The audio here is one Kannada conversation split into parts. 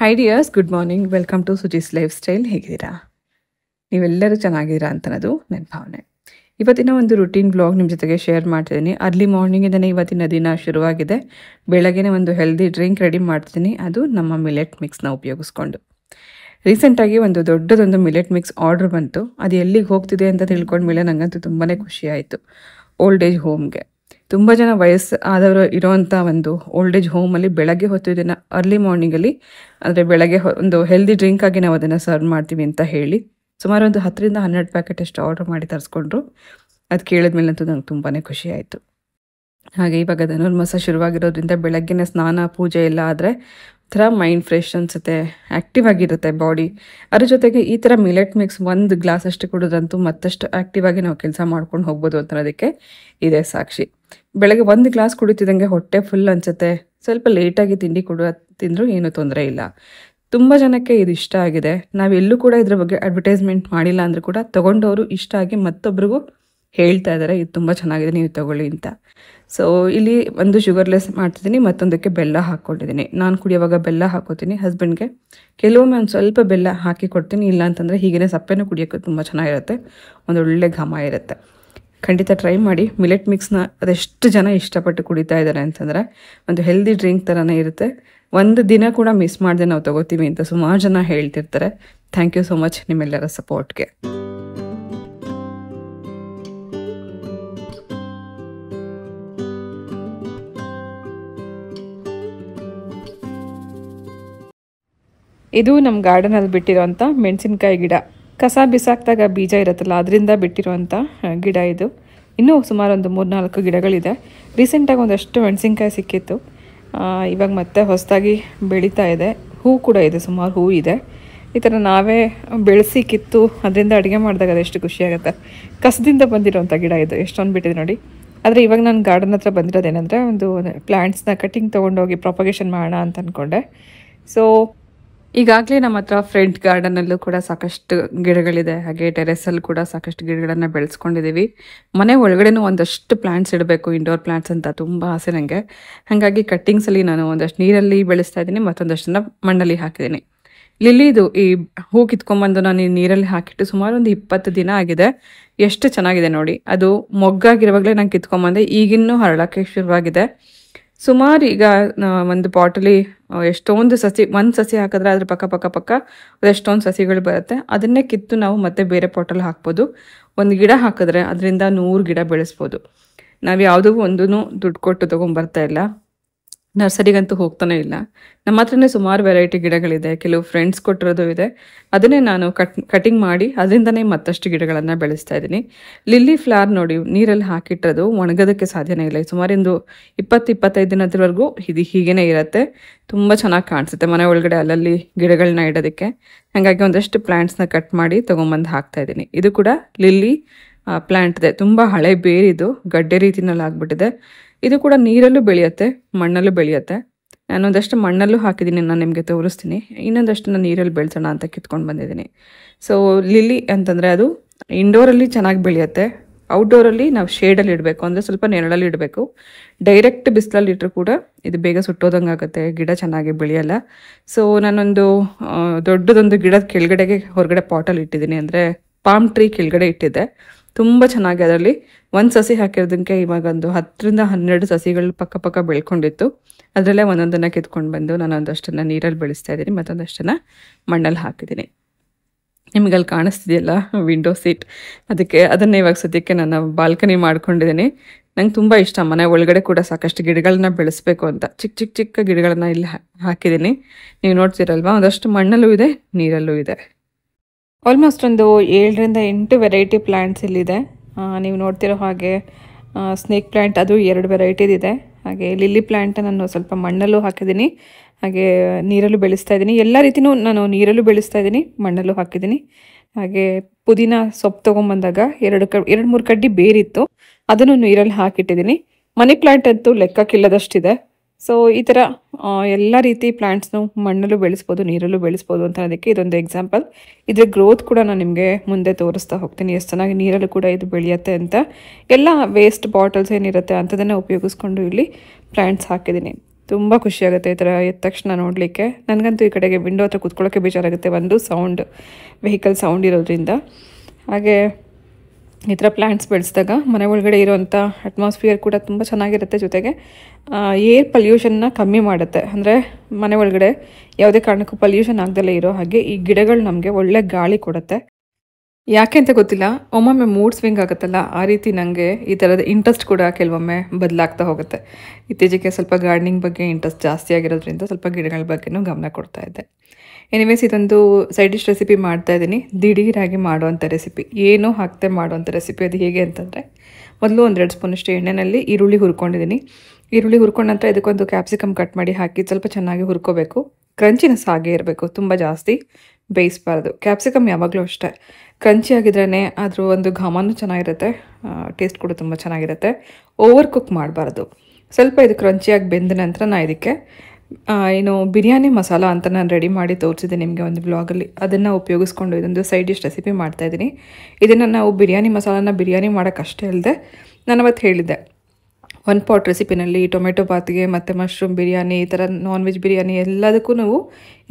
High dears, good morning. Welcome to Suji's lifestyle. ಹೇಗಿದ್ದೀರಾ? ನೀವೆಲ್ಲರೂ ಚೆನ್ನಾಗಿದ್ದೀರಾ ಅಂತ ಅನ್ನೋದು ನನ್ನ ಭಾವನೆ. ಇವತ್ತಿನ ಒಂದು ರುಟೀನ್ ಬ್ಲಾಗ್ ನಿಮ್ಮ ಜೊತೆಗೆ ಶೇರ್ ಮಾಡ್ತಿದ್ದೀನಿ. ಅರ್ಲಿ ಮಾರ್ನಿಂಗಿಂದನೇ ಇವತ್ತಿನ ದಿನ ಶುರುವಾಗಿದೆ. ಬೆಳಗ್ಗೆನೇ ಒಂದು ಹೆಲ್ದಿ ಡ್ರಿಂಕ್ ರೆಡಿ ಮಾಡ್ತೀನಿ, ಅದು ನಮ್ಮ ಮಿಲೆಟ್ ಮಿಕ್ಸ್ನ ಉಪಯೋಗಿಸ್ಕೊಂಡು. ರೀಸೆಂಟಾಗಿ ಒಂದು ದೊಡ್ಡದೊಂದು ಮಿಲೆಟ್ ಮಿಕ್ಸ್ ಆರ್ಡ್ರ್ ಬಂತು. ಅದು ಎಲ್ಲಿಗೆ ಹೋಗ್ತಿದೆ ಅಂತ ತಿಳ್ಕೊಂಡ್ಮೇಲೆ ನನಗಂತೂ ತುಂಬಾ ಖುಷಿ ಆಯಿತು. ಓಲ್ಡ್ ಏಜ್ ಹೋಮ್ಗೆ ತುಂಬ ಜನ ವಯಸ್ಸು ಆದವರು ಇರೋವಂಥ ಒಂದು ಓಲ್ಡ್ ಏಜ್ ಹೋಮಲ್ಲಿ ಬೆಳಗ್ಗೆ ಹೊತ್ತು ಇದನ್ನು ಅರ್ಲಿ ಮಾರ್ನಿಂಗಲ್ಲಿ ಅಂದರೆ ಬೆಳಗ್ಗೆ ಒಂದು ಹೆಲ್ದಿ ಡ್ರಿಂಕಾಗಿ ನಾವು ಅದನ್ನು ಸರ್ವ್ ಮಾಡ್ತೀವಿ ಅಂತ ಹೇಳಿ ಸುಮಾರು ಒಂದು 10-12 ಪ್ಯಾಕೆಟ್ ಅಷ್ಟು ಆರ್ಡ್ರ್ ಮಾಡಿ ತರಿಸ್ಕೊಂಡ್ರು. ಅದು ಕೇಳಿದ್ಮೇಲಂತೂ ನಂಗೆ ತುಂಬಾ ಖುಷಿ ಆಯಿತು. ಹಾಗೆ ಇವಾಗ ಧನುರ್ಮಾಸ ಶುರುವಾಗಿರೋದ್ರಿಂದ ಬೆಳಗ್ಗೆನೇ ಸ್ನಾನ ಪೂಜೆ ಎಲ್ಲ ಆದರೆ ಥರ ಮೈಂಡ್ ಫ್ರೆಶ್ ಅನಿಸುತ್ತೆ, ಆ್ಯಕ್ಟಿವ್ ಆಗಿರುತ್ತೆ ಬಾಡಿ. ಅದ್ರ ಜೊತೆಗೆ ಈ ಥರ ಮಿಲೆಟ್ ಮಿಕ್ಸ್ ಒಂದು ಗ್ಲಾಸ್ ಅಷ್ಟು ಕುಡಿದ್ರಂತೂ ಮತ್ತಷ್ಟು ಆ್ಯಕ್ಟಿವ್ ಆಗಿ ನಾವು ಕೆಲಸ ಮಾಡ್ಕೊಂಡು ಹೋಗ್ಬೋದು ಅನ್ನೋದಕ್ಕೆ ಇದೇ ಸಾಕ್ಷಿ. ಬೆಳಗ್ಗೆ ಒಂದು ಗ್ಲಾಸ್ ಕುಡಿತಿದ್ದಂಗೆ ಹೊಟ್ಟೆ ಫುಲ್ ಅನಿಸುತ್ತೆ. ಸ್ವಲ್ಪ ಲೇಟಾಗಿ ತಿಂಡಿ ತಿಂದರೂ ಏನೂ ತೊಂದರೆ ಇಲ್ಲ. ತುಂಬ ಜನಕ್ಕೆ ಇದು ಇಷ್ಟ ಆಗಿದೆ. ನಾವೆಲ್ಲೂ ಕೂಡ ಇದ್ರ ಬಗ್ಗೆ ಅಡ್ವರ್ಟೈಸ್ಮೆಂಟ್ ಮಾಡಿಲ್ಲ ಅಂದರೂ ಕೂಡ ತೊಗೊಂಡವರು ಇಷ್ಟ ಆಗಿ ಮತ್ತೊಬ್ರಿಗೂ ಹೇಳ್ತಾ ಇದ್ದಾರೆ, ಇದು ತುಂಬ ಚೆನ್ನಾಗಿದೆ, ನೀವು ತೊಗೊಳ್ಳಿ ಅಂತ. ಸೊ ಇಲ್ಲಿ ಒಂದು ಶುಗರ್ಲೆಸ್ ಮಾಡ್ತಿದ್ದೀನಿ, ಮತ್ತೊಂದಕ್ಕೆ ಬೆಲ್ಲ ಹಾಕ್ಕೊಂಡಿದ್ದೀನಿ. ನಾನು ಕುಡಿಯೋವಾಗ ಬೆಲ್ಲ ಹಾಕೋತೀನಿ. ಹಸ್ಬೆಂಡ್ಗೆ ಕೆಲವೊಮ್ಮೆ ಒಂದು ಸ್ವಲ್ಪ ಬೆಲ್ಲ ಹಾಕಿ ಕೊಡ್ತೀನಿ. ಇಲ್ಲ ಅಂತಂದರೆ ಹೀಗೇ ಸಪ್ಪೆನೂ ಕುಡಿಯೋಕ್ಕೆ ತುಂಬ ಚೆನ್ನಾಗಿರುತ್ತೆ, ಒಂದೊಳ್ಳೆ ಘಮ ಇರುತ್ತೆ. ಖಂಡಿತ ಟ್ರೈ ಮಾಡಿ. ಮಿಲೆಟ್ ಮಿಕ್ಸ್ನ ಅದೆಷ್ಟು ಜನ ಇಷ್ಟಪಟ್ಟು ಕುಡಿತಾ ಇದ್ದಾರೆ ಅಂತಂದರೆ ಒಂದು ಹೆಲ್ದಿ ಡ್ರಿಂಕ್ ಥರನೇ ಇರುತ್ತೆ. ಒಂದು ದಿನ ಕೂಡ ಮಿಸ್ ಮಾಡದೆ ನಾವು ತೊಗೋತೀವಿ ಅಂತ ಸುಮಾರು ಜನ ಹೇಳ್ತಿರ್ತಾರೆ. ಥ್ಯಾಂಕ್ ಯು ಸೋ ಮಚ್ ನಿಮ್ಮೆಲ್ಲರ ಸಪೋರ್ಟ್ಗೆ. ಇದು ನಮ್ಮ ಗಾರ್ಡನಲ್ಲಿ ಬಿಟ್ಟಿರೋಂಥ ಮೆಣಸಿನ್ಕಾಯಿ ಗಿಡ. ಕಸ ಬಿಸಾಕ್ದಾಗ ಬೀಜ ಇರುತ್ತಲ್ಲ, ಅದರಿಂದ ಬಿಟ್ಟಿರೋಂಥ ಗಿಡ ಇದು. ಇನ್ನೂ ಸುಮಾರು ಒಂದು 3-4 ಗಿಡಗಳಿದೆ. ರೀಸೆಂಟಾಗಿ ಒಂದಷ್ಟು ಮೆಣಸಿನ್ಕಾಯಿ ಸಿಕ್ಕಿತ್ತು. ಇವಾಗ ಮತ್ತೆ ಹೊಸದಾಗಿ ಬೆಳೀತಾ ಇದೆ. ಹೂ ಕೂಡ ಇದೆ, ಸುಮಾರು ಹೂ ಇದೆ. ಈ ಥರ ನಾವೇ ಬೆಳೆಸಿ ಕಿತ್ತು ಅದರಿಂದ ಅಡುಗೆ ಮಾಡಿದಾಗ ಅದೆಷ್ಟು ಖುಷಿಯಾಗುತ್ತೆ. ಕಸದಿಂದ ಬಂದಿರೋಂಥ ಗಿಡ ಇದು, ಎಷ್ಟೊಂದು ಬಿಟ್ಟಿದೆ ನೋಡಿ. ಆದರೆ ಇವಾಗ ನಾನು ಗಾರ್ಡನ್ ಹತ್ರ ಬಂದಿರೋದೇನೆಂದರೆ ಒಂದು ಪ್ಲ್ಯಾಂಟ್ಸ್ನ ಕಟ್ಟಿಂಗ್ ತೊಗೊಂಡೋಗಿ ಪ್ರಾಪಗೇಷನ್ ಮಾಡೋಣ ಅಂತ ಅಂದ್ಕೊಂಡೆ. ಸೊ ಈಗಾಗಲೇ ನಮ್ಮ ಹತ್ರ ಫ್ರಂಟ್ ಗಾರ್ಡನಲ್ಲೂ ಕೂಡ ಸಾಕಷ್ಟು ಗಿಡಗಳಿದೆ. ಹಾಗೆ ಟೆರೆಸಲ್ಲಿ ಕೂಡ ಸಾಕಷ್ಟು ಗಿಡಗಳನ್ನು ಬೆಳೆಸ್ಕೊಂಡಿದ್ದೀವಿ. ಮನೆ ಒಳಗಡೆನೂ ಒಂದಷ್ಟು ಪ್ಲ್ಯಾಂಟ್ಸ್ ಇಡಬೇಕು, ಇಂಡೋರ್ ಪ್ಲ್ಯಾಂಟ್ಸ್ ಅಂತ ತುಂಬ ಆಸೆ ನನಗೆ. ಹಾಗಾಗಿ ಕಟ್ಟಿಂಗ್ಸಲ್ಲಿ ನಾನು ಒಂದಷ್ಟು ನೀರಲ್ಲಿ ಬೆಳೆಸ್ತಾ ಇದ್ದೀನಿ, ಮತ್ತೊಂದಷ್ಟನ್ನು ಮಣ್ಣಲ್ಲಿ ಹಾಕಿದ್ದೀನಿ. ಲಿಲ್ಲಿದು ಈ ಹೂ ಕಿತ್ಕೊಂಡ್ಬಂದು ನಾನು ಈ ನೀರಲ್ಲಿ ಹಾಕಿಟ್ಟು ಸುಮಾರು ಒಂದು 20 ದಿನ ಆಗಿದೆ. ಎಷ್ಟು ಚೆನ್ನಾಗಿದೆ ನೋಡಿ. ಅದು ಮೊಗ್ಗಾಗಿರುವಾಗಲೇ ನಾನು ಕಿತ್ಕೊಂಬಂದೆ, ಈಗಿನ್ನೂ ಹರಳೋಕ್ಕೆ ಶುರುವಾಗಿದೆ. ಸುಮಾರು ಈಗ ಒಂದು ಬಾಟಲಿ ಎಷ್ಟೊಂದು ಸಸಿ, ಒಂದು ಸಸಿ ಹಾಕಿದ್ರೆ ಅದ್ರ ಪಕ್ಕ ಅದೆಷ್ಟೊಂದು ಸಸಿಗಳು ಬರುತ್ತೆ. ಅದನ್ನೇ ಕಿತ್ತು ನಾವು ಮತ್ತೆ ಬೇರೆ ಪಾಟಲ್ಲಿ ಹಾಕ್ಬೋದು. ಒಂದು ಗಿಡ ಹಾಕಿದ್ರೆ ಅದರಿಂದ 100 ಗಿಡ ಬೆಳೆಸ್ಬೋದು. ನಾವು ಯಾವುದೂ ಒಂದೂ ದುಡ್ಡು ಕೊಟ್ಟು ತೊಗೊಂಬರ್ತಾ ಇಲ್ಲ, ನರ್ಸರಿಗಂತೂ ಹೋಗ್ತಾನೆ ಇಲ್ಲ. ನಮ್ಮ ಹತ್ರನೇ ಸುಮಾರು ವೆರೈಟಿ ಗಿಡಗಳಿದೆ, ಕೆಲವು ಫ್ರೆಂಡ್ಸ್ ಕೊಟ್ಟಿರೋದು ಇದೆ. ಅದನ್ನೇ ನಾನು ಕಟಿಂಗ್ ಮಾಡಿ ಅದರಿಂದನೇ ಮತ್ತಷ್ಟು ಗಿಡಗಳನ್ನು ಬೆಳೆಸ್ತಾ ಇದ್ದೀನಿ. ಲಿಲ್ಲಿ ಫ್ಲವರ್ ನೋಡಿ, ನೀರಲ್ಲಿ ಹಾಕಿಟ್ಟದು ಒಣಗೋದಕ್ಕೆ ಸಾಧ್ಯನೇ ಇಲ್ಲ. ಸುಮಾರು ಒಂದು 20-25 ದಿನದವರೆಗೂ ಇದು ಹೀಗೇ ಇರುತ್ತೆ. ತುಂಬ ಚೆನ್ನಾಗಿ ಕಾಣಿಸುತ್ತೆ ಮನೆ ಒಳಗಡೆ ಅಲ್ಲಲ್ಲಿ ಗಿಡಗಳನ್ನ ಇಡೋದಕ್ಕೆ. ಹಾಗಾಗಿ ಒಂದಷ್ಟು ಪ್ಲ್ಯಾಂಟ್ಸ್ನ ಕಟ್ ಮಾಡಿ ತೊಗೊಂಬಂದು ಹಾಕ್ತಾ ಇದ್ದೀನಿ. ಇದು ಕೂಡ ಲಿಲ್ಲಿ ಪ್ಲ್ಯಾಂಟ್ ಇದೆ, ತುಂಬ ಹಳೆ ಬೇರಿದು, ಗಡ್ಡೆ ರೀತಿನಲ್ಲಿ ಆಗ್ಬಿಟ್ಟಿದೆ. ಇದು ಕೂಡ ನೀರಲ್ಲೂ ಬೆಳೆಯುತ್ತೆ, ಮಣ್ಣಲ್ಲೂ ಬೆಳೆಯುತ್ತೆ. ನಾನೊಂದಷ್ಟು ಮಣ್ಣಲ್ಲೂ ಹಾಕಿದ್ದೀನಿ, ನಾನು ನಿಮಗೆ ತೋರಿಸ್ತೀನಿ. ಇನ್ನೊಂದಷ್ಟು ನಾನು ನೀರಲ್ಲಿ ಬೆಳೆಸೋಣ ಅಂತ ಕಿತ್ಕೊಂಡು ಬಂದಿದ್ದೀನಿ. ಸೊ ಲಿಲ್ಲಿ ಅಂತಂದರೆ ಅದು ಇಂಡೋರಲ್ಲಿ ಚೆನ್ನಾಗಿ ಬೆಳೆಯುತ್ತೆ. ಔಟ್ಡೋರಲ್ಲಿ ನಾವು ಶೇಡಲ್ಲಿ ಇಡಬೇಕು, ಅಂದರೆ ಸ್ವಲ್ಪ ನೆರಳಲ್ಲಿ ಇಡಬೇಕು. ಡೈರೆಕ್ಟ್ ಬಿಸಿಲಲ್ಲಿ ಇಟ್ಟರು ಕೂಡ ಇದು ಬೇಗ ಸುಟ್ಟೋದಂಗೆ ಆಗುತ್ತೆ, ಗಿಡ ಚೆನ್ನಾಗಿ ಬೆಳೆಯಲ್ಲ. ಸೊ ನಾನೊಂದು ದೊಡ್ಡದೊಂದು ಗಿಡದ ಕೆಳಗಡೆಗೆ ಹೊರಗಡೆ ಪಾಟಲ್ಲಿ ಇಟ್ಟಿದ್ದೀನಿ, ಅಂದರೆ ಪಾಮ್ ಟ್ರೀ ಕೆಳಗಡೆ ಇಟ್ಟಿದ್ದೆ. ತುಂಬ ಚೆನ್ನಾಗಿ ಅದರಲ್ಲಿ ಒಂದು ಸಸಿ ಹಾಕಿರೋದಕ್ಕೆ ಇವಾಗ ಒಂದು 10-12 ಸಸಿಗಳು ಪಕ್ಕ ಬೆಳ್ಕೊಂಡಿತ್ತು. ಅದರಲ್ಲೇ ಒಂದೊಂದನ್ನು ಕಿತ್ಕೊಂಡು ಬಂದು ನಾನು ಒಂದಷ್ಟನ್ನು ನೀರಲ್ಲಿ ಬೆಳೆಸ್ತಾ ಇದ್ದೀನಿ, ಮತ್ತೊಂದಷ್ಟನ್ನು ಮಣ್ಣಲ್ಲಿ ಹಾಕಿದ್ದೀನಿ. ನಿಮಗಲ್ಲಿ ಕಾಣಿಸ್ತಿದೆಯಲ್ಲ ವಿಂಡೋ ಸೀಟ್, ಅದನ್ನೇ ಇವಾಗ ಸದ್ಯಕ್ಕೆ ನಾನು ಬಾಲ್ಕನಿ ಮಾಡ್ಕೊಂಡಿದ್ದೀನಿ. ನಂಗೆ ತುಂಬ ಇಷ್ಟ. ಮನೆ ಒಳಗಡೆ ಕೂಡ ಸಾಕಷ್ಟು ಗಿಡಗಳನ್ನ ಬೆಳೆಸಬೇಕು ಅಂತ ಚಿಕ್ಕ ಗಿಡಗಳನ್ನ ಇಲ್ಲಿ ಹಾಕಿದ್ದೀನಿ. ನೀವು ನೋಡ್ತೀರಲ್ವಾ, ಒಂದಷ್ಟು ಮಣ್ಣಲ್ಲೂ ಇದೆ, ನೀರಲ್ಲೂ ಇದೆ. ಆಲ್ಮೋಸ್ಟ್ ಒಂದು 7-8 ವೆರೈಟಿ ಪ್ಲ್ಯಾಂಟ್ಸ್ ಇಲ್ಲಿದೆ. ನೀವು ನೋಡ್ತಿರೋ ಹಾಗೆ ಸ್ನೇಕ್ ಪ್ಲ್ಯಾಂಟ್ ಅದು 2 ವೆರೈಟಿದಿದೆ. ಹಾಗೆ ಲಿಲ್ಲಿ ಪ್ಲ್ಯಾಂಟ್ ನಾನು ಸ್ವಲ್ಪ ಮಣ್ಣಲ್ಲೂ ಹಾಕಿದ್ದೀನಿ, ಹಾಗೆ ನೀರಲ್ಲೂ ಬೆಳೆಸ್ತಾ ಇದ್ದೀನಿ. ಎಲ್ಲ ರೀತಿಯೂ ನಾನು ನೀರಲ್ಲೂ ಬೆಳೆಸ್ತಾ ಇದ್ದೀನಿ, ಮಣ್ಣಲ್ಲೂ ಹಾಕಿದ್ದೀನಿ. ಹಾಗೆ ಪುದೀನ ಸೊಪ್ಪು ತೊಗೊಂಬಂದಾಗ 2-3 ಕಡ್ಡಿ ಬೇರಿತ್ತು, ಅದನ್ನು ನೀರಲ್ಲಿ ಹಾಕಿಟ್ಟಿದ್ದೀನಿ. ಮನಿ ಪ್ಲ್ಯಾಂಟ್ ಅಂತೂ ಲೆಕ್ಕಕ್ಕಿಲ್ಲದಷ್ಟಿದೆ. ಸೊ ಈ ಥರ ಎಲ್ಲ ರೀತಿ ಪ್ಲ್ಯಾಂಟ್ಸ್ನು ಮಣ್ಣಲ್ಲೂ ಬೆಳೆಸ್ಬೋದು, ನೀರಲ್ಲೂ ಬೆಳೆಸ್ಬೋದು ಅಂತ ಅದಕ್ಕೆ ಇದೊಂದು ಎಕ್ಸಾಂಪಲ್. ಇದ್ರ ಗ್ರೋತ್ ಕೂಡ ನಾನು ನಿಮಗೆ ಮುಂದೆ ತೋರಿಸ್ತಾ ಹೋಗ್ತೀನಿ, ಎಷ್ಟು ಚೆನ್ನಾಗಿ ನೀರಲ್ಲೂ ಕೂಡ ಇದು ಬೆಳೆಯುತ್ತೆ ಅಂತ. ಎಲ್ಲ ವೇಸ್ಟ್ ಬಾಟಲ್ಸ್ ಏನಿರುತ್ತೆ ಅಂಥದನ್ನು ಉಪಯೋಗಿಸ್ಕೊಂಡು ಇಲ್ಲಿ ಪ್ಲ್ಯಾಂಟ್ಸ್ ಹಾಕಿದ್ದೀನಿ. ತುಂಬ ಖುಷಿಯಾಗುತ್ತೆ ಈ ಥರ ಎದ್ದ ತಕ್ಷಣ ನೋಡಲಿಕ್ಕೆ. ನನಗಂತೂ ಈ ಕಡೆಗೆ ವಿಂಡೋ ಹತ್ರ ಕೂತ್ಕೊಳ್ಳೋಕ್ಕೆ ಬೇಜಾರಾಗುತ್ತೆ, ಒಂದು ಸೌಂಡ್, ವೆಹಿಕಲ್ ಸೌಂಡ್ ಇರೋದ್ರಿಂದ. ಹಾಗೆ ಈ ಥರ ಪ್ಲ್ಯಾಂಟ್ಸ್ ಬೆಳೆಸಿದಾಗ ಮನೆ ಒಳಗಡೆ ಇರೋವಂಥ ಅಟ್ಮಾಸ್ಫಿಯರ್ ಕೂಡ ತುಂಬ ಚೆನ್ನಾಗಿರುತ್ತೆ. ಜೊತೆಗೆ ಏರ್ ಪಲ್ಯೂಷನ್ನ ಕಮ್ಮಿ ಮಾಡುತ್ತೆ. ಅಂದರೆ ಮನೆ ಒಳಗಡೆ ಯಾವುದೇ ಕಾರಣಕ್ಕೂ ಪಲ್ಯೂಷನ್ ಆಗದಲ್ಲೇ ಇರೋ ಹಾಗೆ ಈ ಗಿಡಗಳು ನಮಗೆ ಒಳ್ಳೆ ಗಾಳಿ ಕೊಡುತ್ತೆ. ಯಾಕೆ ಅಂತ ಗೊತ್ತಿಲ್ಲ, ಒಮ್ಮೊಮ್ಮೆ ಮೂಡ್ ಸ್ವಿಂಗ್ ಆಗುತ್ತಲ್ಲ, ಆ ರೀತಿ ನನಗೆ ಈ ಥರದ ಇಂಟ್ರೆಸ್ಟ್ ಕೂಡ ಕೆಲವೊಮ್ಮೆ ಬದಲಾಗ್ತಾ ಹೋಗುತ್ತೆ. ಇತ್ತೀಚೆಗೆ ಸ್ವಲ್ಪ ಗಾರ್ಡನಿಂಗ್ ಬಗ್ಗೆ ಇಂಟ್ರೆಸ್ಟ್ ಜಾಸ್ತಿ ಆಗಿರೋದ್ರಿಂದ ಸ್ವಲ್ಪ ಗಿಡಗಳ ಬಗ್ಗೆನೂ ಗಮನ ಕೊಡ್ತಾ ಇದ್ದೆ. ಎನಿವೇಸ್, ಇದೊಂದು ಸೈಡ್ ಡಿಶ್ ರೆಸಿಪಿ ಮಾಡ್ತಾಯಿದ್ದೀನಿ, ದಿಢೀರಾಗಿ ಮಾಡುವಂಥ ರೆಸಿಪಿ, ಏನೂ ಹಾಕ್ತೆ ಮಾಡುವಂಥ ರೆಸಿಪಿ. ಅದು ಹೇಗೆ ಅಂತಂದರೆ, ಮೊದಲು 1-2 ಸ್ಪೂನಷ್ಟು ಎಣ್ಣೆಯಲ್ಲಿ ಈರುಳ್ಳಿ ಹುರ್ಕೊಂಡಿದ್ದೀನಿ. ಈರುಳ್ಳಿ ಹುರ್ಕೊಂಡ ನಂತರ ಇದಕ್ಕೊಂದು ಕ್ಯಾಪ್ಸಿಕಮ್ ಕಟ್ ಮಾಡಿ ಹಾಕಿ ಸ್ವಲ್ಪ ಚೆನ್ನಾಗಿ ಹುರ್ಕೋಬೇಕು. ಕ್ರಂಚಿನೆಸ್ ಹಾಗೆ ಇರಬೇಕು, ತುಂಬ ಜಾಸ್ತಿ ಬೇಯಿಸಬಾರ್ದು. ಕ್ಯಾಪ್ಸಿಕಮ್ ಯಾವಾಗಲೂ ಅಷ್ಟೇ ಕ್ರಂಚಿ ಆಗಿದ್ರೇ ಅದ್ರ ಒಂದು ಘಮನೂ ಚೆನ್ನಾಗಿರುತ್ತೆ, ಟೇಸ್ಟ್ ಕೂಡ ತುಂಬ ಚೆನ್ನಾಗಿರುತ್ತೆ. ಓವರ್ ಕುಕ್ ಮಾಡಬಾರ್ದು. ಸ್ವಲ್ಪ ಇದು ಕ್ರಂಚಿಯಾಗಿ ಬೆಂದ ನಂತರ ನಾನು ಇದಕ್ಕೆ ಏನು ಬಿರಿಯಾನಿ ಮಸಾಲ ಅಂತ ನಾನು ರೆಡಿ ಮಾಡಿ ತೋರಿಸಿದ್ದೆ ನಿಮಗೆ ಒಂದು ಬ್ಲಾಗಲ್ಲಿ. ಅದನ್ನು ಉಪಯೋಗಿಸ್ಕೊಂಡು ಇದೊಂದು ಸೈಡ್ ಡಿಶ್ ರೆಸಿಪಿ ಮಾಡ್ತಾಯಿದ್ದೀನಿ. ಇದನ್ನು ನಾವು ಬಿರಿಯಾನಿ ಮಸಾಲಾನ ಬಿರಿಯಾನಿ ಮಾಡೋಕ್ಕಷ್ಟೇ ಅಲ್ಲದೆ, ನಾನು ಅವತ್ತು ಹೇಳಿದ್ದೆ 1 ಪಾಟ್ ರೆಸಿಪಿನಲ್ಲಿ ಟೊಮೆಟೊ ಬಾತ್ಗೆ ಮತ್ತು ಮಶ್ರೂಮ್ ಬಿರಿಯಾನಿ, ಈ ಥರ ನಾನ್ ವೆಜ್ ಬಿರಿಯಾನಿ ಎಲ್ಲದಕ್ಕೂ ನಾವು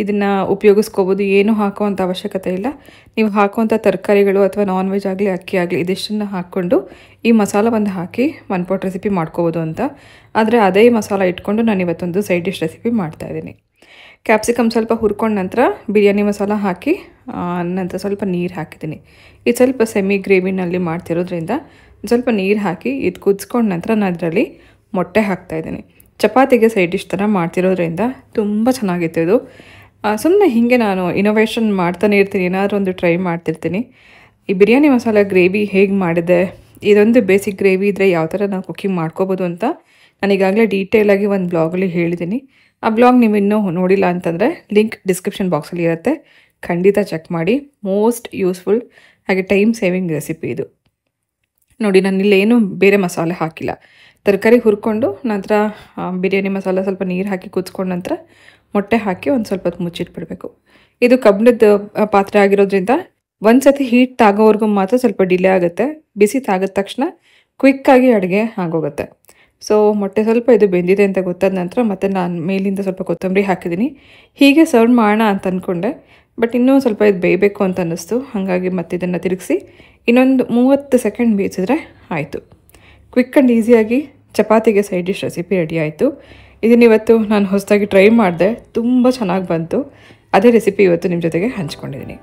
ಇದನ್ನು ಉಪಯೋಗಿಸ್ಕೋಬೋದು. ಏನೂ ಹಾಕುವಂಥ ಅವಶ್ಯಕತೆ ಇಲ್ಲ. ನೀವು ಹಾಕುವಂಥ ತರಕಾರಿಗಳು ಅಥವಾ ನಾನ್ ವೆಜ್ ಆಗಲಿ ಅಕ್ಕಿ ಆಗಲಿ ಇದಿಷ್ಟನ್ನು ಹಾಕ್ಕೊಂಡು ಈ ಮಸಾಲವನ್ನು ಹಾಕಿ 1 ಪಾಟ್ ರೆಸಿಪಿ ಮಾಡ್ಕೋಬೋದು ಅಂತ. ಆದರೆ ಅದೇ ಮಸಾಲ ಇಟ್ಕೊಂಡು ನಾನು ಇವತ್ತೊಂದು ಸೈಡ್ ಡಿಶ್ ರೆಸಿಪಿ ಮಾಡ್ತಾಯಿದ್ದೀನಿ. ಕ್ಯಾಪ್ಸಿಕಮ್ ಸ್ವಲ್ಪ ಹುರ್ಕೊಂಡ ನಂತರ ಬಿರಿಯಾನಿ ಮಸಾಲ ಹಾಕಿ ನಂತರ ಸ್ವಲ್ಪ ನೀರು ಹಾಕಿದ್ದೀನಿ. ಇದು ಸ್ವಲ್ಪ ಸೆಮಿ ಗ್ರೇವಿನಲ್ಲಿ ಮಾಡ್ತಿರೋದ್ರಿಂದ ಸ್ವಲ್ಪ ನೀರು ಹಾಕಿ ಇದು ಕುದಿಸ್ಕೊಂಡ ನಂತರ ನಾನು ಅದರಲ್ಲಿ ಮೊಟ್ಟೆ ಹಾಕ್ತಾಯಿದ್ದೀನಿ. ಚಪಾತಿಗೆ ಸೈಡ್ ಡಿಶ್ ಥರ ಮಾಡ್ತಿರೋದ್ರಿಂದ ತುಂಬ ಚೆನ್ನಾಗಿತ್ತು ಇದು. ಸುಮ್ಮನೆ ಹೀಗೆ ನಾನು ಇನೋವೇಷನ್ ಮಾಡ್ತಾನೆ ಇರ್ತೀನಿ, ಏನಾದರೂ ಒಂದು ಟ್ರೈ ಮಾಡ್ತಿರ್ತೀನಿ. ಈ ಬಿರಿಯಾನಿ ಮಸಾಲ ಗ್ರೇವಿ ಹೇಗೆ ಮಾಡಿದೆ, ಇದೊಂದು ಬೇಸಿಕ್ ಗ್ರೇವಿ ಇದ್ದರೆ ಯಾವ ಥರ ನಾವು ಕುಕ್ಕಿಂಗ್ ಮಾಡ್ಕೋಬೋದು ಅಂತ ನಾನು ಈಗಾಗಲೇ ಡೀಟೇಲಾಗಿ ಒಂದು ಬ್ಲಾಗಲ್ಲಿ ಹೇಳಿದ್ದೀನಿ. ಆ ಬ್ಲಾಗ್ ನೀವು ಇನ್ನೂ ನೋಡಿಲ್ಲ ಅಂತಂದರೆ ಲಿಂಕ್ ಡಿಸ್ಕ್ರಿಪ್ಷನ್ ಬಾಕ್ಸಲ್ಲಿ ಇರುತ್ತೆ, ಖಂಡಿತ ಚೆಕ್ ಮಾಡಿ. ಮೋಸ್ಟ್ ಯೂಸ್ಫುಲ್ ಹಾಗೆ ಟೈಮ್ ಸೇವಿಂಗ್ ರೆಸಿಪಿ ಇದು. ನೋಡಿ, ನಾನು ಇಲ್ಲೇನು ಬೇರೆ ಮಸಾಲೆ ಹಾಕಿಲ್ಲ. ತರಕಾರಿ ಹುರ್ಕೊಂಡು ನಂತರ ಬಿರಿಯಾನಿ ಮಸಾಲ ಸ್ವಲ್ಪ ನೀರು ಹಾಕಿ ಕುದಿಸ್ಕೊಂಡ ನಂತರ ಮೊಟ್ಟೆ ಹಾಕಿ ಒಂದು ಸ್ವಲ್ಪ ಹೊತ್ತು ಮುಚ್ಚಿಟ್ಬಿಡಬೇಕು. ಇದು ಕಬ್ಬಿಣದ ಪಾತ್ರೆ ಆಗಿರೋದ್ರಿಂದ ಒಂದು ಸತಿ ಹೀಟ್ ತಾಗೋವರೆಗೂ ಮಾತ್ರ ಸ್ವಲ್ಪ ಡಿಲೇ ಆಗುತ್ತೆ. ಬಿಸಿ ತಾಗಿದ ತಕ್ಷಣ ಕ್ವಿಕ್ಕಾಗಿ ಅಡುಗೆ ಆಗೋಗುತ್ತೆ. ಸೊ ಮೊಟ್ಟೆ ಸ್ವಲ್ಪ ಇದು ಬೆಂದಿದೆ ಅಂತ ಗೊತ್ತಾದ ನಂತರ ಮತ್ತೆ ನಾನು ಮೇಲಿಂದ ಸ್ವಲ್ಪ ಕೊತ್ತಂಬರಿ ಹಾಕಿದ್ದೀನಿ. ಹೀಗೆ ಸರ್ವ್ ಮಾಡೋಣ ಅಂತ ಅಂದ್ಕೊಂಡೆ, ಬಟ್ ಇನ್ನೂ ಸ್ವಲ್ಪ ಇದು ಬೇಯಬೇಕು ಅಂತ ಅನ್ನಿಸ್ತು. ಹಾಗಾಗಿ ಮತ್ತೆ ಇದನ್ನು ತಿರುಗಿಸಿ ಇನ್ನೊಂದು 30 ಸೆಕೆಂಡ್ ಬೇಯಿಸಿದ್ರೆ ಆಯಿತು. ಕ್ವಿಕ್ ಆ್ಯಂಡ್ ಈಸಿಯಾಗಿ ಚಪಾತಿಗೆ ಸೈಡ್ ಡಿಶ್ ರೆಸಿಪಿ ರೆಡಿ ಆಯಿತು. ಇದನ್ನಿವತ್ತು ನಾನು ಹೊಸದಾಗಿ ಟ್ರೈ ಮಾಡಿದೆ, ತುಂಬ ಚೆನ್ನಾಗಿ ಬಂತು. ಅದೇ ರೆಸಿಪಿ ಇವತ್ತು ನಿಮ್ಮ ಜೊತೆಗೆ ಹಂಚ್ಕೊಂಡಿದ್ದೀನಿ.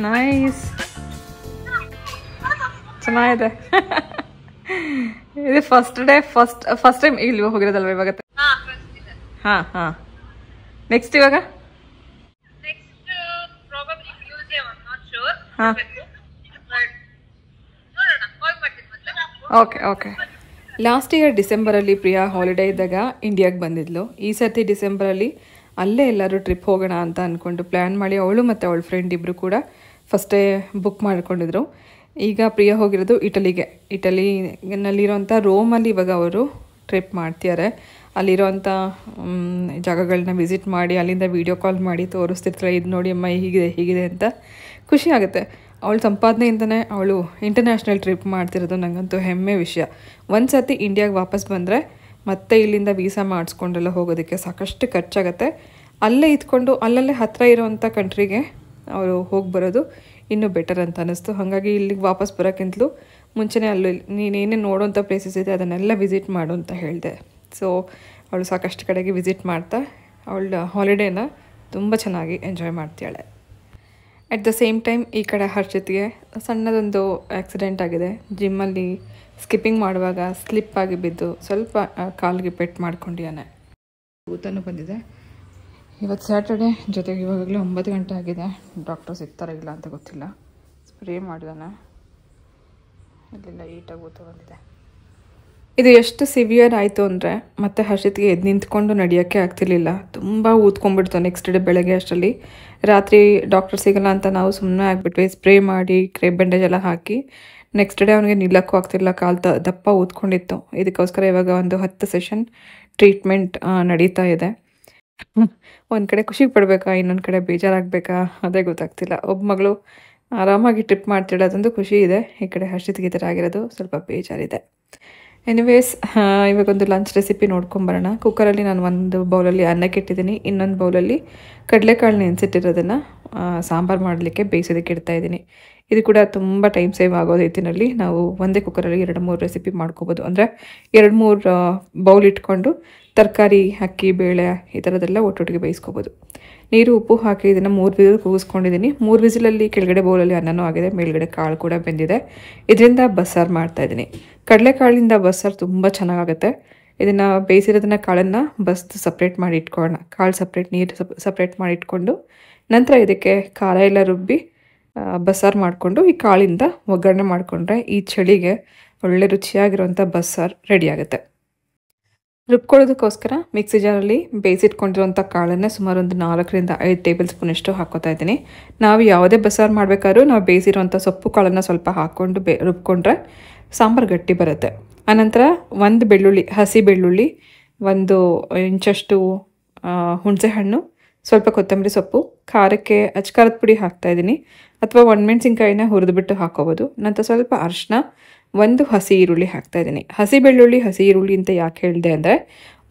ನೈಸ್, ಚೆನ್ನಾಗಿದೆ. ಇದು ಫಸ್ಟ್ ಟೈಮ್ ಇಲ್ಲಿ ಹೋಗಿರೋದಲ್ವ ಇವಾಗ? ಹಾಂ. ನೆಕ್ಸ್ಟ್ ಇವಾಗ ಹಾಂ, ಓಕೆ. ಲಾಸ್ಟ್ ಇಯರ್ ಡಿಸೆಂಬರಲ್ಲಿ ಪ್ರಿಯಾ ಹಾಲಿಡೇ ಇದ್ದಾಗ ಇಂಡಿಯಾಗೆ ಬಂದಿದ್ಲು. ಈ ಸರ್ತಿ ಡಿಸೆಂಬರಲ್ಲಿ ಅಲ್ಲೇ ಎಲ್ಲರೂ ಟ್ರಿಪ್ ಹೋಗೋಣ ಅಂತ ಅಂದ್ಕೊಂಡು ಪ್ಲ್ಯಾನ್ ಮಾಡಿ ಅವಳು ಮತ್ತು ಅವಳ ಫ್ರೆಂಡ್ ಇಬ್ಬರು ಕೂಡ ಫಸ್ಟೇ ಬುಕ್ ಮಾಡ್ಕೊಂಡಿದ್ರು. ಈಗ ಪ್ರಿಯಾ ಹೋಗಿರೋದು ಇಟಲಿನಲ್ಲಿರೋಂಥ ರೋಮಲ್ಲಿ ಇವಾಗ ಅವರು ಟ್ರಿಪ್ ಮಾಡ್ತಿದ್ದಾರೆ. ಅಲ್ಲಿರೋಂಥ ಜಾಗಗಳನ್ನ ವಿಸಿಟ್ ಮಾಡಿ ಅಲ್ಲಿಂದ ವೀಡಿಯೋ ಕಾಲ್ ಮಾಡಿ ತೋರಿಸ್ತಿರ್ತಾರೆ, ಇದು ನೋಡಿ ಅಮ್ಮ ಹೀಗಿದೆ ಅಂತ. ಖುಷಿ ಆಗುತ್ತೆ. ಅವಳ ಸಂಪಾದನೆಯಿಂದನೇ ಅವಳು ಇಂಟರ್ನ್ಯಾಷನಲ್ ಟ್ರಿಪ್ ಮಾಡ್ತಿರೋದು ನನಗಂತೂ ಹೆಮ್ಮೆ ವಿಷಯ. ಒಂದು ಸರ್ತಿ ಇಂಡಿಯಾಗೆ ವಾಪಸ್ ಬಂದರೆ ಮತ್ತೆ ಇಲ್ಲಿಂದ ವೀಸಾ ಮಾಡಿಸ್ಕೊಂಡೆಲ್ಲ ಹೋಗೋದಕ್ಕೆ ಸಾಕಷ್ಟು ಖರ್ಚಾಗತ್ತೆ. ಅಲ್ಲೇ ಇದ್ಕೊಂಡು ಅಲ್ಲಲ್ಲೇ ಹತ್ತಿರ ಇರೋವಂಥ ಕಂಟ್ರಿಗೆ ಅವರು ಹೋಗಿ ಬರೋದು ಇನ್ನೂ ಬೆಟರ್ ಅಂತ ಅನ್ನಿಸ್ತು. ಹಾಗಾಗಿ ಇಲ್ಲಿಗೆ ವಾಪಸ್ ಬರೋಕ್ಕಿಂತಲೂ ಮುಂಚೆನೇ ನೀನೇನೇ ನೋಡೋವಂಥ ಪ್ಲೇಸಸ್ ಇದೆ ಅದನ್ನೆಲ್ಲ ವಿಸಿಟ್ ಮಾಡು ಅಂತ ಹೇಳಿದೆ. ಸೊ ಅವಳು ಸಾಕಷ್ಟು ಕಡೆಗೆ ವಿಸಿಟ್ ಮಾಡ್ತಾ ಅವಳ ಹಾಲಿಡೇನ ತುಂಬ ಚೆನ್ನಾಗಿ ಎಂಜಾಯ್ ಮಾಡ್ತಾಳೆ. ಅಟ್ ದ ಸೇಮ್ ಟೈಮ್ ಈ ಕಡೆ ಹರ್ಷಿತ್ಗೆ ಸಣ್ಣದೊಂದು ಆಕ್ಸಿಡೆಂಟ್ ಆಗಿದೆ. ಜಿಮ್ಮಲ್ಲಿ ಸ್ಕಿಪ್ಪಿಂಗ್ ಮಾಡುವಾಗ ಸ್ಲಿಪ್ ಆಗಿ ಬಿದ್ದು ಸ್ವಲ್ಪ ಕಾಲಿಗೆ ಪೆಟ್ಟು ಮಾಡ್ಕೊಂಡಿದ್ದಾನೆ. ಊತನೂ ಬಂದಿದೆ. ಇವತ್ತು ಸ್ಯಾಟರ್ಡೆ, ಜೊತೆಗೆ ಇವಾಗಲೂ 9 ಗಂಟೆ ಆಗಿದೆ. ಡಾಕ್ಟರ್ ಸಿಗ್ತಾರ ಇಲ್ಲ ಅಂತ ಗೊತ್ತಿಲ್ಲ. ಸ್ಪ್ರೇ ಮಾಡಿದಾನೆ. ಇಲ್ಲೆಲ್ಲ ಈಟಾಗಿ ಊತ ಬಂದಿದೆ. ಇದು ಎಷ್ಟು ಸಿವಿಯರ್ ಆಯಿತು ಅಂದರೆ ಮತ್ತೆ ಹರ್ಷಿತ್ಗೆ ಎದ್ದು ನಿಂತ್ಕೊಂಡು ನಡೆಯೋಕ್ಕೆ ಆಗ್ತಿರ್ಲಿಲ್ಲ. ತುಂಬ ಊದ್ಕೊಂಡ್ಬಿಡ್ತು. ನೆಕ್ಸ್ಟ್ ಡೇ ಬೆಳಗ್ಗೆ ಅಷ್ಟರಲ್ಲಿ ರಾತ್ರಿ ಡಾಕ್ಟರ್ ಸಿಗಲ್ಲ ಅಂತ ನಾವು ಸುಮ್ಮನೆ ಆಗಿಬಿಟ್ವಿ. ಸ್ಪ್ರೇ ಮಾಡಿ ಕ್ರೇಪ್ ಬ್ಯಾಂಡೇಜ್ ಎಲ್ಲ ಹಾಕಿ ನೆಕ್ಸ್ಟ್ ಡೇ ಅವನಿಗೆ ನಿಲ್ಲಕ್ಕೂ ಆಗ್ತಿಲ್ಲ. ಕಾಲು ದಪ್ಪ ಊದ್ಕೊಂಡಿತ್ತು. ಇದಕ್ಕೋಸ್ಕರ ಇವಾಗ ಒಂದು 10 ಸೆಷನ್ ಟ್ರೀಟ್ಮೆಂಟ್ ನಡೀತಾ ಇದೆ. ಒಂದು ಕಡೆ ಖುಷಿ ಪಡಬೇಕಾ, ಇನ್ನೊಂದು ಕಡೆ ಬೇಜಾರಾಗಬೇಕಾ ಅದೇ ಗೊತ್ತಾಗ್ತಿಲ್ಲ. ಒಬ್ಬ ಮಗಳು ಆರಾಮಾಗಿ ಟ್ರಿಪ್ ಮಾಡ್ತಿಡೋದೊಂದು ಖುಷಿ ಇದೆ. ಈ ಕಡೆ ಹರ್ಷಿತ್ಗೆ ಈ ಥರ ಆಗಿರೋದು ಸ್ವಲ್ಪ ಬೇಜಾರಿದೆ. ಎನಿವೇಸ್ ಇವಾಗೊಂದು ಲಂಚ್ ರೆಸಿಪಿ ನೋಡ್ಕೊಂಬರೋಣ. ಕುಕ್ಕರಲ್ಲಿ ನಾನು ಒಂದು ಬೌಲಲ್ಲಿ ಅನ್ನಕ್ಕೆ ಇಟ್ಟಿದ್ದೀನಿ, ಇನ್ನೊಂದು ಬೌಲಲ್ಲಿ ಕಡಲೆಕಾಳು ನೆನೆಸಿಟ್ಟಿರೋದನ್ನು ಸಾಂಬಾರು ಮಾಡಲಿಕ್ಕೆ ಬೇಯಿಸೋದಕ್ಕೆ ಇಡ್ತಾಯಿದ್ದೀನಿ. ಇದು ಕೂಡ ತುಂಬ ಟೈಮ್ ಸೇವ್ ಆಗೋ ರೀತಿಯಲ್ಲಿ ನಾವು ಒಂದೇ ಕುಕ್ಕರಲ್ಲಿ 2-3 ರೆಸಿಪಿ ಮಾಡ್ಕೋಬೋದು. ಅಂದರೆ 2-3 ಬೌಲ್ ಇಟ್ಕೊಂಡು ತರಕಾರಿ, ಅಕ್ಕಿ, ಬೇಳೆ ಈ ಥರದ್ದೆಲ್ಲ ಒಟ್ಟೊಟ್ಟಿಗೆ ಬೇಯಿಸ್ಕೋಬೋದು. ನೀರು ಉಪ್ಪು ಹಾಕಿ ಇದನ್ನು 3 ವಿಸಿಲ್ ಕೂಗಿಸ್ಕೊಂಡಿದ್ದೀನಿ. 3 ವಿಸಿಲಲ್ಲಿ ಕೆಳಗಡೆ ಬೌಲಲ್ಲಿ ಅನ್ನನೂ ಆಗಿದೆ, ಮೇಲ್ಗಡೆ ಕಾಳು ಕೂಡ ಬೆಂದಿದೆ. ಇದರಿಂದ ಬಸ್ಸಾರು ಮಾಡ್ತಾಯಿದ್ದೀನಿ. ಕಡಲೆಕಾಳಿಂದ ಬಸ್ಸಾರು ತುಂಬ ಚೆನ್ನಾಗಾಗುತ್ತೆ. ಇದನ್ನು ಬೇಯಿಸಿರೋದನ್ನ ಕಾಳನ್ನು ಬಸ್ದು ಸಪ್ರೇಟ್ ಮಾಡಿ ಇಟ್ಕೊಳ್ಳೋಣ. ಕಾಳು ಸಪ್ರೇಟ್, ನೀರು ಸಪ್ರೇಟ್ ಮಾಡಿ ಇಟ್ಕೊಂಡು ನಂತರ ಇದಕ್ಕೆ ಖಾರ ಎಲ್ಲ ರುಬ್ಬಿ ಬಸ್ಸಾರು ಮಾಡಿಕೊಂಡು ಈ ಕಾಳಿಂದ ಒಗ್ಗರಣೆ ಮಾಡಿಕೊಂಡ್ರೆ ಈ ಚಳಿಗೆ ಒಳ್ಳೆ ರುಚಿಯಾಗಿರುವಂಥ ಬಸ್ಸಾರು ರೆಡಿಯಾಗುತ್ತೆ. ರುಬ್ಕೊಳ್ಳೋದಕ್ಕೋಸ್ಕರ ಮಿಕ್ಸಿ ಜಾರಲ್ಲಿ ಬೇಯಿಸಿಟ್ಕೊಂಡಿರೋಂಥ ಕಾಳನ್ನು ಸುಮಾರು ಒಂದು 4-5 ಟೇಬಲ್ ಸ್ಪೂನಷ್ಟು ಹಾಕೋತಾ ಇದ್ದೀನಿ. ನಾವು ಯಾವುದೇ ಬಸ್ಸಾರು ಮಾಡಬೇಕಾದ್ರೂ ನಾವು ಬೇಯಿಸಿರೋಂಥ ಸೊಪ್ಪು ಕಾಳನ್ನು ಸ್ವಲ್ಪ ಹಾಕ್ಕೊಂಡು ರುಬ್ಕೊಂಡ್ರೆ ಸಾಂಬಾರು ಗಟ್ಟಿ ಬರುತ್ತೆ. ಆನಂತರ 1 ಬೆಳ್ಳುಳ್ಳಿ, ಹಸಿ ಬೆಳ್ಳುಳ್ಳಿ, 1 ಇಂಚಷ್ಟು ಹುಣಸೆ ಹಣ್ಣು, ಸ್ವಲ್ಪ ಕೊತ್ತಂಬರಿ ಸೊಪ್ಪು, ಖಾರಕ್ಕೆ ಅಚ್ಕಾರದ ಪುಡಿ ಹಾಕ್ತಾಯಿದ್ದೀನಿ ಅಥವಾ ಒಣಮೆಣಸಿನ್ಕಾಯಿನ ಹುರಿದುಬಿಟ್ಟು ಹಾಕೋಬೋದು. ನಂತರ ಸ್ವಲ್ಪ ಅರಿಶಿನ, 1 ಹಸಿ ಈರುಳ್ಳಿ ಹಾಕ್ತಾಯಿದ್ದೀನಿ. ಹಸಿ ಬೆಳ್ಳುಳ್ಳಿ, ಹಸಿ ಈರುಳ್ಳಿ ಅಂತ ಯಾಕೆ ಹೇಳಿದೆ ಅಂದರೆ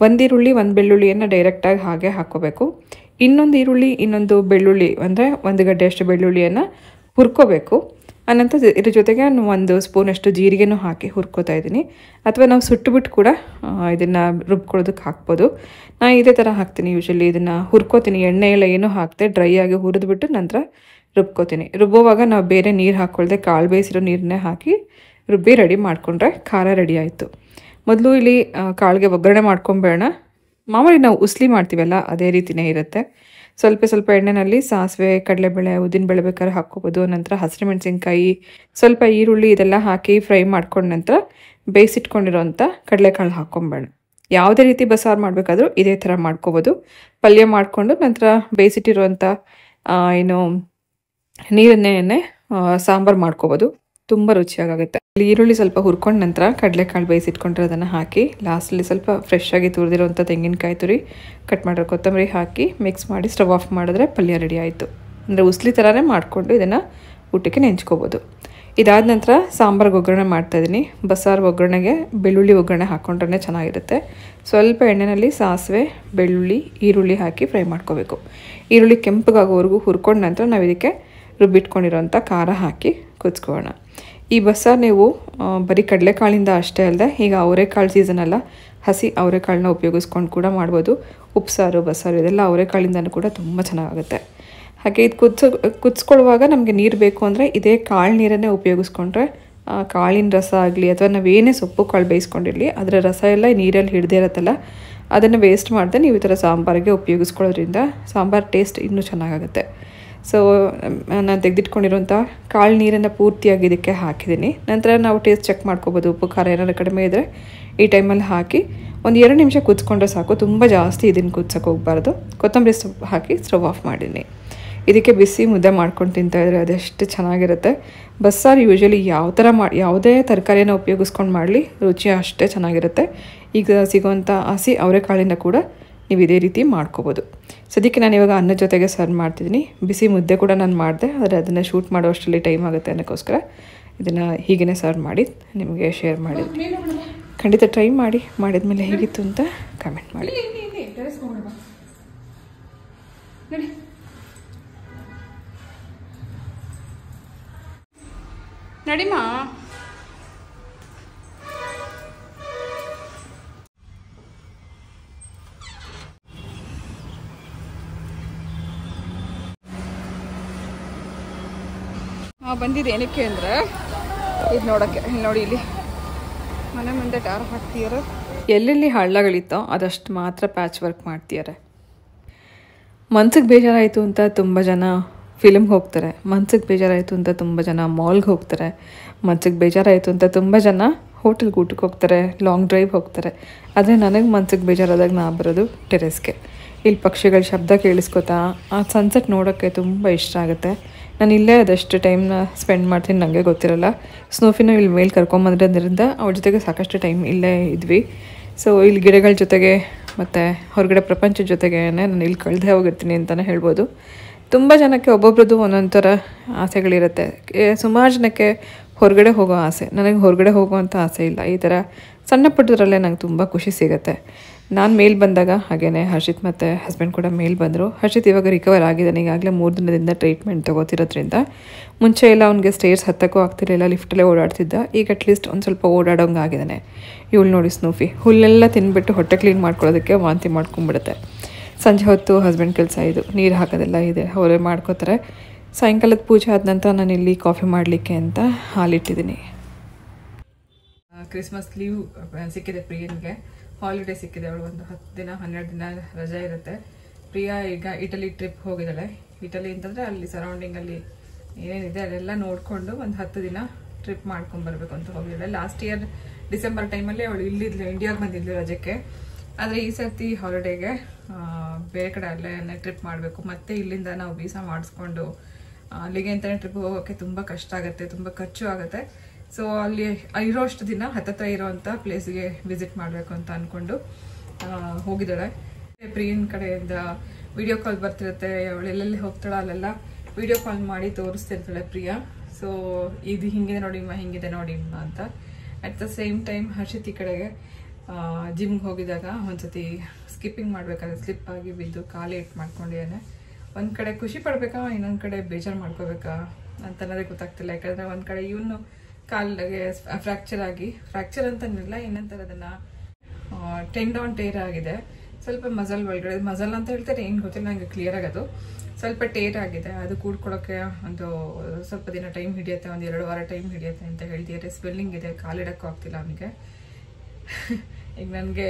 1 ಈರುಳ್ಳಿ 1 ಬೆಳ್ಳುಳ್ಳಿಯನ್ನು ಡೈರೆಕ್ಟಾಗಿ ಹಾಗೆ ಹಾಕ್ಕೋಬೇಕು. ಇನ್ನೊಂದು ಈರುಳ್ಳಿ, ಇನ್ನೊಂದು ಬೆಳ್ಳುಳ್ಳಿ ಅಂದರೆ 1 ಗಡ್ಡೆಯಷ್ಟು ಬೆಳ್ಳುಳ್ಳಿಯನ್ನು ಹುರ್ಕೋಬೇಕು. ಆನಂತರ ಇದ್ರ ಜೊತೆಗೆ 1 ಸ್ಪೂನಷ್ಟು ಜೀರಿಗೆನೂ ಹಾಕಿ ಹುರ್ಕೋತಾ ಇದ್ದೀನಿ. ಅಥವಾ ನಾವು ಸುಟ್ಟುಬಿಟ್ಟು ಕೂಡ ಇದನ್ನು ರುಬ್ಕೊಳ್ಳೋದಕ್ಕೆ ಹಾಕ್ಬೋದು. ನಾನು ಇದೇ ಥರ ಹಾಕ್ತೀನಿ. ಯೂಶಲಿ ಇದನ್ನು ಹುರ್ಕೋತೀನಿ, ಎಣ್ಣೆ ಎಲ್ಲ ಏನೂ ಹಾಕ್ತೆ ಡ್ರೈ ಆಗಿ ಹುರಿದ್ಬಿಟ್ಟು ನಂತರ ರುಬ್ಕೋತೀನಿ. ರುಬ್ಬೋವಾಗ ನಾವು ಬೇರೆ ನೀರು ಹಾಕ್ಕೊಳ್ದೆ ಕಾಳು ಬೇಯಿಸಿರೋ ನೀರನ್ನೇ ಹಾಕಿ ರುಬ್ಬಿ ರೆಡಿ ಮಾಡಿಕೊಂಡ್ರೆ ಖಾರ ರೆಡಿ ಆಯಿತು. ಮೊದಲು ಇಲ್ಲಿ ಕಾಳಿಗೆ ಒಗ್ಗರಣೆ ಮಾಡ್ಕೊಂಬೇಡ. ಮಾಮೂಲಿ ನಾವು ಉಸ್ಲಿ ಮಾಡ್ತೀವಲ್ಲ ಅದೇ ರೀತಿಯೇ ಇರುತ್ತೆ. ಸ್ವಲ್ಪ ಎಣ್ಣೆಯಲ್ಲಿ ಸಾಸಿವೆ, ಕಡಲೆಬೇಳೆ, ಉದ್ದಿನಬೇಳೆ ಬೇಕಾದ್ರೆ ಹಾಕ್ಕೋಬೋದು. ನಂತರ ಹಸಿರು ಮೆಣಸಿನ್ಕಾಯಿ, ಸ್ವಲ್ಪ ಈರುಳ್ಳಿ ಇದೆಲ್ಲ ಹಾಕಿ ಫ್ರೈ ಮಾಡ್ಕೊಂಡ ನಂತರ ಬೇಯಿಸಿಟ್ಕೊಂಡಿರೋಂಥ ಕಡಲೆಕಾಳು ಹಾಕ್ಕೊಂಬೇಡ. ಯಾವುದೇ ರೀತಿ ಬಸ್ಸಾರು ಮಾಡಬೇಕಾದ್ರೂ ಇದೇ ಥರ ಮಾಡ್ಕೋಬೋದು. ಪಲ್ಯ ಮಾಡಿಕೊಂಡು ನಂತರ ಬೇಯಿಸಿಟ್ಟಿರುವಂಥ ಏನು ನೀರನ್ನೇ ಸಾಂಬಾರು ಮಾಡ್ಕೋಬೋದು. ತುಂಬ ರುಚಿಯಾಗುತ್ತೆ. ಈರುಳ್ಳಿ ಸ್ವಲ್ಪ ಹುರ್ಕೊಂಡು ನಂತರ ಕಡಲೆಕಾಳು ಬೇಯಿಸಿಟ್ಕೊಂಡಿರೋದನ್ನು ಹಾಕಿ ಲಾಸ್ಟಲ್ಲಿ ಸ್ವಲ್ಪ ಫ್ರೆಶ್ ಆಗಿ ತುರಿದಿರುವಂಥ ತೆಂಗಿನಕಾಯಿ ತುರಿ, ಕಟ್ ಮಾಡಿರೋ ಕೊತ್ತಂಬರಿ ಹಾಕಿ ಮಿಕ್ಸ್ ಮಾಡಿ ಸ್ಟವ್ ಆಫ್ ಮಾಡಿದ್ರೆ ಪಲ್ಯ ರೆಡಿ ಆಯಿತು. ಅಂದರೆ ಉಸ್ಲಿ ಥರನೇ ಮಾಡಿಕೊಂಡು ಇದನ್ನು ಊಟಕ್ಕೆ ನೆಂಚ್ಕೋಬೋದು. ಇದಾದ ನಂತರ ಸಾಂಬಾರಿಗೆ ಒಗ್ಗರಣೆ ಮಾಡ್ತಾಯಿದ್ದೀನಿ. ಬಸ್ಸಾರು ಒಗ್ಗರಣೆಗೆ ಬೆಳ್ಳುಳ್ಳಿ ಒಗ್ಗರಣೆ ಹಾಕ್ಕೊಂಡ್ರೆ ಚೆನ್ನಾಗಿರುತ್ತೆ. ಸ್ವಲ್ಪ ಎಣ್ಣೆಯಲ್ಲಿ ಸಾಸಿವೆ, ಬೆಳ್ಳುಳ್ಳಿ, ಈರುಳ್ಳಿ ಹಾಕಿ ಫ್ರೈ ಮಾಡ್ಕೋಬೇಕು. ಈರುಳ್ಳಿ ಕೆಂಪಗಾಗೋವರೆಗೂ ಹುರ್ಕೊಂಡ ನಂತರ ನಾವು ಇದಕ್ಕೆ ರುಬ್ಬಿಟ್ಕೊಂಡಿರೋಂಥ ಖಾರ ಹಾಕಿ ಕುದಿಸ್ಕೊಳ್ಳೋಣ. ಈ ಬಸ್ಸಾರು ನೀವು ಬರೀ ಕಡಲೆಕಾಳಿಂದ ಅಷ್ಟೇ ಅಲ್ಲದೆ ಈಗ ಅವರೆಕಾಳು ಸೀಸನಲ್ಲ, ಹಸಿ ಅವರೆಕಾಳನ್ನ ಉಪಯೋಗಿಸ್ಕೊಂಡು ಕೂಡ ಮಾಡ್ಬೋದು. ಉಪ್ಸಾರು, ಬಸ್ಸಾರು ಇದೆಲ್ಲ ಅವರೆಕಾಳಿಂದನೂ ಕೂಡ ತುಂಬ ಚೆನ್ನಾಗುತ್ತೆ. ಹಾಗೆ ಇದು ಕುದಿಸ್ಕೊಳ್ಳುವಾಗ ನಮಗೆ ನೀರು ಬೇಕು ಅಂದರೆ ಇದೇ ಕಾಳು ನೀರನ್ನೇ ಉಪಯೋಗಿಸ್ಕೊಂಡ್ರೆ ಕಾಳಿನ ರಸ ಆಗಲಿ ಅಥವಾ ನಾವೇನೇ ಸೊಪ್ಪು ಕಾಳು ಬೇಯಿಸ್ಕೊಂಡಿರಲಿ ಅದರ ರಸ ಎಲ್ಲ ನೀರಲ್ಲಿ ಹಿಡ್ದೇ ಇರುತ್ತಲ್ಲ, ಅದನ್ನು ವೇಸ್ಟ್ ಮಾಡದೆ ನೀವು ಈ ಥರ ಸಾಂಬಾರಿಗೆ ಉಪಯೋಗಿಸ್ಕೊಳ್ಳೋದ್ರಿಂದ ಸಾಂಬಾರು ಟೇಸ್ಟ್ ಇನ್ನೂ ಚೆನ್ನಾಗಾಗುತ್ತೆ. ಸೊ ನಾನು ತೆಗೆದಿಟ್ಕೊಂಡಿರೋಂಥ ಕಾಳು ನೀರನ್ನು ಪೂರ್ತಿಯಾಗಿ ಇದಕ್ಕೆ ಹಾಕಿದ್ದೀನಿ. ನಂತರ ನಾವು ಟೇಸ್ಟ್ ಚೆಕ್ ಮಾಡ್ಕೋಬೋದು. ಉಪ್ಪು ಖಾರ ಏನಾದ್ರು ಕಡಿಮೆ ಇದ್ದರೆ ಈ ಟೈಮಲ್ಲಿ ಹಾಕಿ ಒಂದು 2 ನಿಮಿಷ ಕುದಿಸ್ಕೊಂಡ್ರೆ ಸಾಕು. ತುಂಬ ಜಾಸ್ತಿ ಇದನ್ನು ಕುದಿಸೋಕೆ ಹೋಗಬಾರ್ದು. ಕೊತ್ತಂಬರಿ ಸೊಪ್ಪು ಹಾಕಿ ಸ್ಟವ್ ಆಫ್ ಮಾಡಿದ್ದೀನಿ. ಇದಕ್ಕೆ ಬಿಸಿ ಮುದ್ದೆ ಮಾಡ್ಕೊಂಡು ತಿಂತಾಯಿದ್ರೆ ಅದೆಷ್ಟು ಚೆನ್ನಾಗಿರುತ್ತೆ. ಬಸ್ಸಾರು ಯೂಶ್ವಲಿ ಯಾವುದೇ ತರಕಾರಿಯನ್ನು ಉಪಯೋಗಿಸ್ಕೊಂಡು ಮಾಡಲಿ ರುಚಿ ಅಷ್ಟೇ ಚೆನ್ನಾಗಿರುತ್ತೆ. ಈಗ ಸಿಗೋವಂಥ ಹಸಿ ಅವರೆಕಾಳಿಂದ ಕೂಡ ನೀವು ಇದೇ ರೀತಿ ಮಾಡ್ಕೋಬೋದು. ಸದ್ಯಕ್ಕೆ ನಾನು ಇವಾಗ ಅನ್ನದ ಜೊತೆಗೆ ಸರ್ವ್ ಮಾಡ್ತಿದ್ದೀನಿ. ಬಿಸಿ ಮುದ್ದೆ ಕೂಡ ನಾನು ಮಾಡಿದೆ, ಆದರೆ ಅದನ್ನು ಶೂಟ್ ಮಾಡೋ ಅಷ್ಟರಲ್ಲಿ ಟೈಮ್ ಆಗುತ್ತೆ ಅನ್ನೋಕ್ಕೋಸ್ಕರ ಇದನ್ನು ಹೀಗೇ ಸರ್ವ್ ಮಾಡಿ ನಿಮಗೆ ಶೇರ್ ಮಾಡಿದ್ವಿ. ಖಂಡಿತ ಟ್ರೈ ಮಾಡಿ, ಮಾಡಿದ್ಮೇಲೆ ಹೇಗಿತ್ತು ಅಂತ ಕಮೆಂಟ್ ಮಾಡಿ. ನಡಿಮಾ ಬಂದಿದೆ. ಏನಕ್ಕೆ ಅಂದರೆ ಇದು ನೋಡೋಕ್ಕೆ. ನೋಡಿ ಇಲ್ಲಿ ಮನೆ ಮುಂದೆ ಟಾರ್ ಹಾಕ್ತಿದ್ದಾರೆ. ಎಲ್ಲೆಲ್ಲಿ ಹಳ್ಳಗಳಿತ್ತೋ ಅದಷ್ಟು ಮಾತ್ರ ಪ್ಯಾಚ್ ವರ್ಕ್ ಮಾಡ್ತಿದ್ದಾರೆ. ಮನ್ಸಿಗೆ ಬೇಜಾರಾಯಿತು ಅಂತ ತುಂಬ ಜನ ಫಿಲ್ಮ್ಗೆ ಹೋಗ್ತಾರೆ. ಮನ್ಸಿಗೆ ಬೇಜಾರಾಯಿತು ಅಂತ ತುಂಬ ಜನ ಮಾಲ್ಗೆ ಹೋಗ್ತಾರೆ. ಮನ್ಸಿಗೆ ಬೇಜಾರಾಯಿತು ಅಂತ ತುಂಬ ಜನ ಹೋಟೆಲ್ಗೆ ಊಟಕ್ಕೆ ಹೋಗ್ತಾರೆ, ಲಾಂಗ್ ಡ್ರೈವ್ ಹೋಗ್ತಾರೆ. ಆದರೆ ನನಗೆ ಮನ್ಸಿಗೆ ಬೇಜಾರಾದಾಗ ನಾ ಬರೋದು ಟೆರೆಸ್ಗೆ. ಇಲ್ಲಿ ಪಕ್ಷಿಗಳ ಶಬ್ದ ಕೇಳಿಸ್ಕೊತಾ ಆ ಸನ್ಸೆಟ್ ನೋಡೋಕ್ಕೆ ತುಂಬ ಇಷ್ಟ ಆಗುತ್ತೆ. ನಾನು ಇಲ್ಲೇ ಅದಷ್ಟು ಟೈಮ್ನ ಸ್ಪೆಂಡ್ ಮಾಡ್ತೀನಿ, ನನಗೆ ಗೊತ್ತಿರಲ್ಲ. ಸ್ನೂಫಿನೂ ಇಲ್ಲಿ ಮೇಲೆ ಕರ್ಕೊಂಬಂದಿರೋದ್ರಿಂದ ಅವ್ರ ಜೊತೆಗೆ ಸಾಕಷ್ಟು ಟೈಮ್ ಇಲ್ಲೇ ಇದ್ವಿ. ಸೊ ಇಲ್ಲಿ ಗಿಡಗಳ ಜೊತೆಗೆ ಮತ್ತು ಹೊರಗಡೆ ಪ್ರಪಂಚದ ಜೊತೆಗೆ ನಾನು ಇಲ್ಲಿ ಕಳೆದೇ ಹೋಗಿರ್ತೀನಿ ಅಂತಲೇ ಹೇಳ್ಬೋದು. ತುಂಬ ಜನಕ್ಕೆ ಒಬ್ಬೊಬ್ರದ್ದು ಒಂದೊಂದು ಥರ ಆಸೆಗಳಿರುತ್ತೆ. ಸುಮಾರು ಜನಕ್ಕೆ ಹೊರಗಡೆ ಹೋಗೋ ಆಸೆ. ನನಗೆ ಹೊರಗಡೆ ಹೋಗುವಂಥ ಆಸೆ ಇಲ್ಲ. ಈ ಥರ ಸಣ್ಣ ಪುಟ್ಟದ್ರಲ್ಲೇ ನಂಗೆ ತುಂಬ ಖುಷಿ ಸಿಗುತ್ತೆ. ನಾನು ಮೇಲೆ ಬಂದಾಗ ಹಾಗೆಯೇ ಹರ್ಷಿತ್ ಮತ್ತು ಹಸ್ಬೆಂಡ್ ಕೂಡ ಮೇಲೆ ಬಂದರು. ಹರ್ಷಿತ್ ಇವಾಗ ರಿಕವರ್ ಆಗಿದ್ದಾನೆ. ಈಗಾಗಲೇ 3 ದಿನದಿಂದ ಟ್ರೀಟ್ಮೆಂಟ್ ತೊಗೋತಿರೋದ್ರಿಂದ. ಮುಂಚೆ ಎಲ್ಲ ಅವ್ನಿಗೆ ಸ್ಟೇರ್ಸ್ ಹತ್ತಕ್ಕೂ ಆಗ್ತಿರಲಿಲ್ಲ, ಲಿಫ್ಟಲ್ಲೇ ಓಡಾಡ್ತಿದ್ದ. ಈಗ ಅಟ್ಲೀಸ್ಟ್ ಒಂದು ಸ್ವಲ್ಪ ಓಡಾಡೋಂಗೆ ಆಗಿದ್ದಾನೆ. ಇವಳು ನೋಡಿ ಸ್ನೂಫಿ ಹುಲ್ಲೆಲ್ಲ ತಿಂದುಬಿಟ್ಟು ಹೊಟ್ಟೆ ಕ್ಲೀನ್ ಮಾಡ್ಕೊಳ್ಳೋದಕ್ಕೆ ವಾಂತಿ ಮಾಡ್ಕೊಂಡ್ಬಿಡುತ್ತೆ. ಸಂಜೆ ಹೊತ್ತು ಹಸ್ಬೆಂಡ್ ಕೆಲಸ ಇದು, ನೀರು ಹಾಕೋದೆಲ್ಲ ಇದೆ, ಅವರೇ ಮಾಡ್ಕೋತಾರೆ. ಸಾಯಂಕಾಲದ ಪೂಜೆ ಆದ ನಂತರ ನಾನು ಇಲ್ಲಿ ಕಾಫಿ ಮಾಡಲಿಕ್ಕೆ ಅಂತ ಹಾಲಿಟ್ಟಿದ್ದೀನಿ. ಕ್ರಿಸ್ಮಸ್ ಲೀವ್ ಸಿಕ್ಕಿದೆ ಪ್ರಿಯನ್ಗೆ, ಹಾಲಿಡೇ ಸಿಕ್ಕಿದೆ. ಅವಳು ಒಂದು 10 ದಿನ 12 ದಿನ ರಜೆ ಇರುತ್ತೆ. ಪ್ರಿಯಾ ಈಗ ಇಟಲಿ ಟ್ರಿಪ್ ಹೋಗಿದ್ದಾಳೆ. ಇಟಲಿ ಅಂತಂದರೆ ಅಲ್ಲಿ ಸರೌಂಡಿಂಗಲ್ಲಿ ಏನೇನಿದೆ ಅದೆಲ್ಲ ನೋಡಿಕೊಂಡು ಒಂದು 10 ದಿನ ಟ್ರಿಪ್ ಮಾಡ್ಕೊಂಬರ್ಬೇಕು ಅಂತ ಹೋಗಿದ್ದಾಳೆ. ಲಾಸ್ಟ್ ಇಯರ್ ಡಿಸೆಂಬರ್ ಟೈಮಲ್ಲಿ ಅವಳು ಇಲ್ಲಿದ್ಲು, ಇಂಡಿಯಾಗೆ ಬಂದಿದ್ಲು ರಜಕ್ಕೆ. ಆದರೆ ಈ ಸರ್ತಿ ಹಾಲಿಡೇಗೆ ಬೇರೆ ಕಡೆ ಅಲ್ಲೇ ಟ್ರಿಪ್ ಮಾಡಬೇಕು. ಮತ್ತು ಇಲ್ಲಿಂದ ನಾವು ವೀಸಾ ಮಾಡಿಸ್ಕೊಂಡು ಅಲ್ಲಿಗೆ ಅಂತಲೇ ಟ್ರಿಪ್ ಹೋಗೋಕ್ಕೆ ತುಂಬ ಕಷ್ಟ ಆಗುತ್ತೆ, ತುಂಬ ಖರ್ಚು ಆಗುತ್ತೆ. ಸೊ ಅಲ್ಲಿ ಇರೋಷ್ಟು ದಿನ ಹತ್ತತ್ರ ಇರೋವಂಥ ಪ್ಲೇಸ್ಗೆ ವಿಸಿಟ್ ಮಾಡಬೇಕು ಅಂತ ಅಂದ್ಕೊಂಡು ಹೋಗಿದ್ದಾಳೆ. ಪ್ರಿಯನ್ ಕಡೆಯಿಂದ ವಿಡಿಯೋ ಕಾಲ್ ಬರ್ತಿರುತ್ತೆ. ಅವಳು ಎಲ್ಲೆಲ್ಲಿ ಹೋಗ್ತಾಳೋ ಅಲ್ಲೆಲ್ಲ ವಿಡಿಯೋ ಕಾಲ್ ಮಾಡಿ ತೋರಿಸ್ತಿರ್ತಾಳೆ ಪ್ರಿಯಾ. ಸೊ ಇದು ಹಿಂಗಿದೆ ನೋಡಿಮ್ಮ, ಹಿಂಗಿದೆ ನೋಡಿಮ್ಮ ಅಂತ. At the same time Harshit ಈ ಕಡೆಗೆ ಜಿಮ್ಗೆ ಹೋಗಿದಾಗ ಒಂದ್ಸತಿ ಸ್ಕಿಪ್ಪಿಂಗ್ ಮಾಡಬೇಕಾದ್ರೆ ಸ್ಲಿಪ್ ಆಗಿ ಬಿದ್ದು ಕಾಲು ಏಟ್ ಮಾಡ್ಕೊಂಡಿದ್ದಾನೆ. ಒಂದು ಕಡೆ ಖುಷಿ ಪಡ್ಬೇಕಾ, ಇನ್ನೊಂದು ಕಡೆ ಬೇಜಾರು ಮಾಡ್ಕೋಬೇಕಾ ಅಂತ ಅನ್ನೋದೇ ಗೊತ್ತಾಗ್ತಿಲ್ಲ. ಯಾಕಂದರೆ ಒಂದು ಕಡೆ ಇವನು ಕಾಲಿಗೆ ಫ್ರ್ಯಾಕ್ಚರ್ ಆಗಿ, ಫ್ರ್ಯಾಕ್ಚರ್ ಅಂತನಿಲ್ಲ, ಇನ್ನೊಂಥರ ಅದನ್ನು ಟೆಂಡಾನ್ ಟೇರ್ ಆಗಿದೆ. ಸ್ವಲ್ಪ ಮಸಲ್ ಒಳಗಡೆ, ಮಸಲ್ ಅಂತ ಹೇಳ್ತಾರೆ ಏನು ಗೊತ್ತಿಲ್ಲ ನನಗೆ ಕ್ಲಿಯರ್ ಆಗೋದು, ಸ್ವಲ್ಪ ಟೇರ್ ಆಗಿದೆ. ಅದು ಕೂಡ್ಕೊಳ್ಳೋಕ್ಕೆ ಒಂದು ಸ್ವಲ್ಪ ದಿನ ಟೈಮ್ ಹಿಡಿಯುತ್ತೆ, ಒಂದು 2 ವಾರ ಟೈಮ್ ಹಿಡಿಯುತ್ತೆ ಅಂತ ಹೇಳ್ತಿದ್ದಾರೆ. ಸ್ವೆಲ್ಲಿಂಗ್ ಇದೆ, ಕಾಲಿಡೋಕ್ಕೂ ಆಗ್ತಿಲ್ಲ ಅವನಿಗೆ. ಈಗ ನನಗೆ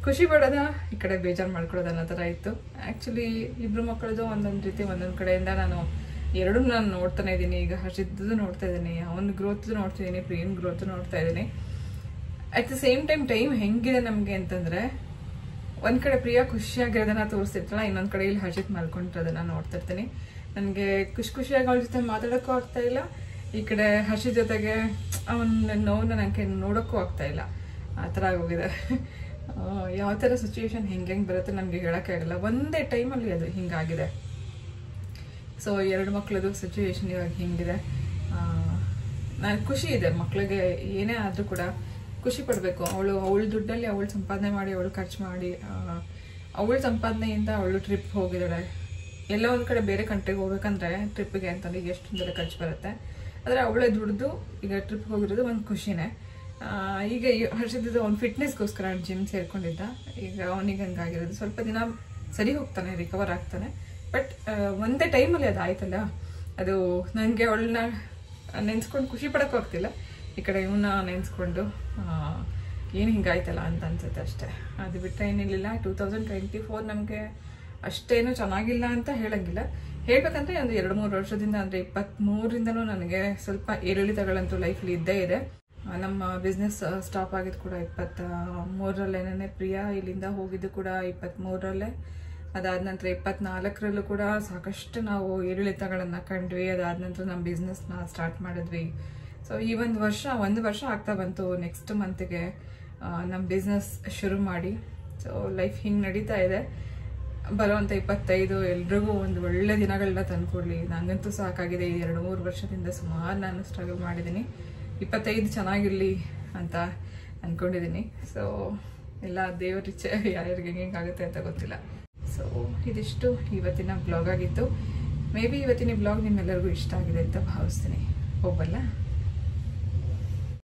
ಖುಷಿ ಪಡೋದ, ಈ ಕಡೆ ಬೇಜಾರು ಮಾಡ್ಕೊಳ್ಳೋದು ಅನ್ನೋ ಥರ ಇತ್ತು. ಆ್ಯಕ್ಚುಲಿ ಇಬ್ಬರು ಮಕ್ಕಳದು ಒಂದೊಂದು ರೀತಿ ಒಂದೊಂದು ಕಡೆಯಿಂದ ನಾನು ನೋಡ್ತಾನೆ ಇದ್ದೀನಿ. ಈಗ ಹರ್ಷಿದ್ದು ನೋಡ್ತಾ ಇದ್ದೀನಿ, ಅವನ ಗ್ರೋತ್ ನೋಡ್ತಿದ್ದೀನಿ, ಪ್ರಿಯನ್ ಗ್ರೋತ್ ನೋಡ್ತಾ ಇದ್ದೀನಿ. ಅಟ್ ದ ಸೇಮ್ ಟೈಮ್ ಹೆಂಗಿದೆ ನಮಗೆ ಅಂತಂದರೆ, ಒಂದು ಕಡೆ ಪ್ರಿಯಾ ಖುಷಿಯಾಗಿರೋದನ್ನ ತೋರಿಸ್ತಿರ್ತಾಳ, ಇನ್ನೊಂದು ಕಡೆ ಇಲ್ಲಿ ಹರ್ಷಿತ್ ಮಲ್ಕೊಂಡಿರೋದನ್ನ ನೋಡ್ತಾ ಇರ್ತೀನಿ. ನನಗೆ ಖುಷಿಯಾಗಿ ಅವಳ ಜೊತೆ ಮಾತಾಡೋಕ್ಕೂ ಆಗ್ತಾ ಇಲ್ಲ, ಈ ಕಡೆ ಹರ್ಷಿತ್ ಜೊತೆಗೆ ಅವನ ನೋವನ್ನ ನನಗೆ ನೋಡೋಕ್ಕೂ ಆಗ್ತಾ ಇಲ್ಲ. ಆ ಥರ ಆಗೋಗಿದೆ. ಯಾವ ಥರ ಸಿಚುವೇಶನ್ ಹೆಂಗೆ ಬರುತ್ತೆ ನನಗೆ ಹೇಳೋಕ್ಕೆ ಆಗಲ್ಲ. ಒಂದೇ ಟೈಮಲ್ಲಿ ಅದು ಹಿಂಗಾಗಿದೆ. ಸೊ 2 ಮಕ್ಕಳದು ಸಿಚುವೇಶನ್ ಇವಾಗ ಹಿಂಗಿದೆ. ನಾನು ಖುಷಿ ಇದೆ, ಮಕ್ಕಳಿಗೆ ಏನೇ ಆದರೂ ಕೂಡ ಖುಷಿ ಪಡಬೇಕು. ಅವಳ ದುಡ್ಡಲ್ಲಿ ಅವಳು ಸಂಪಾದನೆ ಮಾಡಿ, ಅವಳು ಖರ್ಚು ಮಾಡಿ, ಅವಳ ಸಂಪಾದನೆಯಿಂದ ಅವಳು ಟ್ರಿಪ್ ಹೋಗಿದ್ದಾಳೆ. ಎಲ್ಲ ಒಂದು ಕಡೆ ಬೇರೆ ಕಂಟ್ರಿಗೆ ಹೋಗ್ಬೇಕಂದ್ರೆ ಟ್ರಿಪ್ಪಿಗೆ ಅಂತಂದ್ರೆ ಈಗ ಎಷ್ಟೊಂದೆಲ್ಲ ಖರ್ಚು ಬರುತ್ತೆ. ಆದರೆ ಅವಳೇ ದುಡ್ದು ಈಗ ಟ್ರಿಪ್ಗೆ ಹೋಗಿರೋದು ಒಂದು ಖುಷಿನೇ. ಈಗ ಹರ್ಷಿದ್ದು ಅವ್ನು ಫಿಟ್ನೆಸ್ಗೋಸ್ಕರ ಜಿಮ್ ಸೇರ್ಕೊಂಡಿದ್ದ. ಈಗ ಅವನಿಗೆ ಹಂಗಾಗಿರೋದು, ಸ್ವಲ್ಪ ದಿನ ಸರಿ ಹೋಗ್ತಾನೆ, ರಿಕವರ್ ಆಗ್ತಾನೆ. ಬಟ್ ಒಂದೇ ಟೈಮಲ್ಲಿ ಅದು ಆಯ್ತಲ್ಲ, ಅದು ನನಗೆ ಅವಳನ್ನ ನೆನೆಸ್ಕೊಂಡು ಖುಷಿ ಪಡೋಕ್ಕೂ ಆಗ್ತಿಲ್ಲ, ಈ ಕಡೆ ಇವನ್ನ ನೆನೆಸ್ಕೊಂಡು ಏನು ಹಿಂಗಾಯ್ತಲ್ಲ ಅಂತ ಅನ್ಸುತ್ತೆ ಅಷ್ಟೇ. ಅದು ಬಿಟ್ಟರೆ ಏನಿರಲಿಲ್ಲ. 2024 ನಮಗೆ ಅಷ್ಟೇನು ಚೆನ್ನಾಗಿಲ್ಲ ಅಂತ ಹೇಳಂಗಿಲ್ಲ. ಹೇಳ್ಬೇಕಂದ್ರೆ ಒಂದು 2-3 ವರ್ಷದಿಂದ, ಅಂದರೆ 23ರಿಂದನೂ ನನಗೆ ಸ್ವಲ್ಪ ಏರಿಳಿತಗಳಂತೂ ಲೈಫಲ್ಲಿ ಇದ್ದೇ ಇದೆ. ನಮ್ಮ ಬಿಸ್ನೆಸ್ ಸ್ಟಾಪ್ ಆಗಿದ್ದು ಕೂಡ 23ರಲ್ಲೇನೆ. ಪ್ರಿಯಾ ಇಲ್ಲಿಂದ ಹೋಗಿದ್ದು ಕೂಡ 23ರಲ್ಲೇ. ಅದಾದ ನಂತರ 24ರಲ್ಲೂ ಕೂಡ ಸಾಕಷ್ಟು ನಾವು ಏರಿಳಿತಗಳನ್ನು ಕಂಡ್ವಿ. ಅದಾದ ನಂತರ ನಮ್ಮ ಬಿಸ್ನೆಸ್ನ ಸ್ಟಾರ್ಟ್ ಮಾಡಿದ್ವಿ. ಸೊ ಈ ಒಂದು ವರ್ಷ ಆಗ್ತಾ ಬಂತು. ನೆಕ್ಸ್ಟ್ ಮಂತ್ಗೆ ನಮ್ಮ ಬಿಸ್ನೆಸ್ ಶುರು ಮಾಡಿ. ಸೊ ಲೈಫ್ ಹಿಂಗೆ ನಡೀತಾ ಇದೆ. ಬರೋವಂಥ 25 ಎಲ್ರಿಗೂ ಒಂದು ಒಳ್ಳೆ ದಿನಗಳನ್ನ ತಂದುಕೊಡ್ಲಿ. ನನಗಂತೂ ಸಾಕಾಗಿದೆ. ಈ 2-3 ವರ್ಷದಿಂದ ಸುಮಾರು ನಾನು ಸ್ಟ್ರಗಲ್ ಮಾಡಿದ್ದೀನಿ. 25 ಚೆನ್ನಾಗಿರಲಿ ಅಂತ ಅಂದ್ಕೊಂಡಿದ್ದೀನಿ. ಸೊ ಎಲ್ಲ ದೇವರಿಚ್ಛೆ, ಯಾರ್ಯಾರಿಗೆ ಹೆಂಗಾಗುತ್ತೆ ಅಂತ ಗೊತ್ತಿಲ್ಲ. ಸೊ ಇದಿಷ್ಟು ಇವತ್ತಿನ ಬ್ಲಾಗ್ ಆಗಿತ್ತು. ಮೇ ಬಿ ಇವತ್ತಿನ ಬ್ಲಾಗ್ ನಿಮ್ಮೆಲ್ಲರಿಗೂ ಇಷ್ಟ ಆಗಿದೆ ಅಂತ ಭಾವಿಸ್ತೀನಿ. ಹೋಗಲ್ಲ.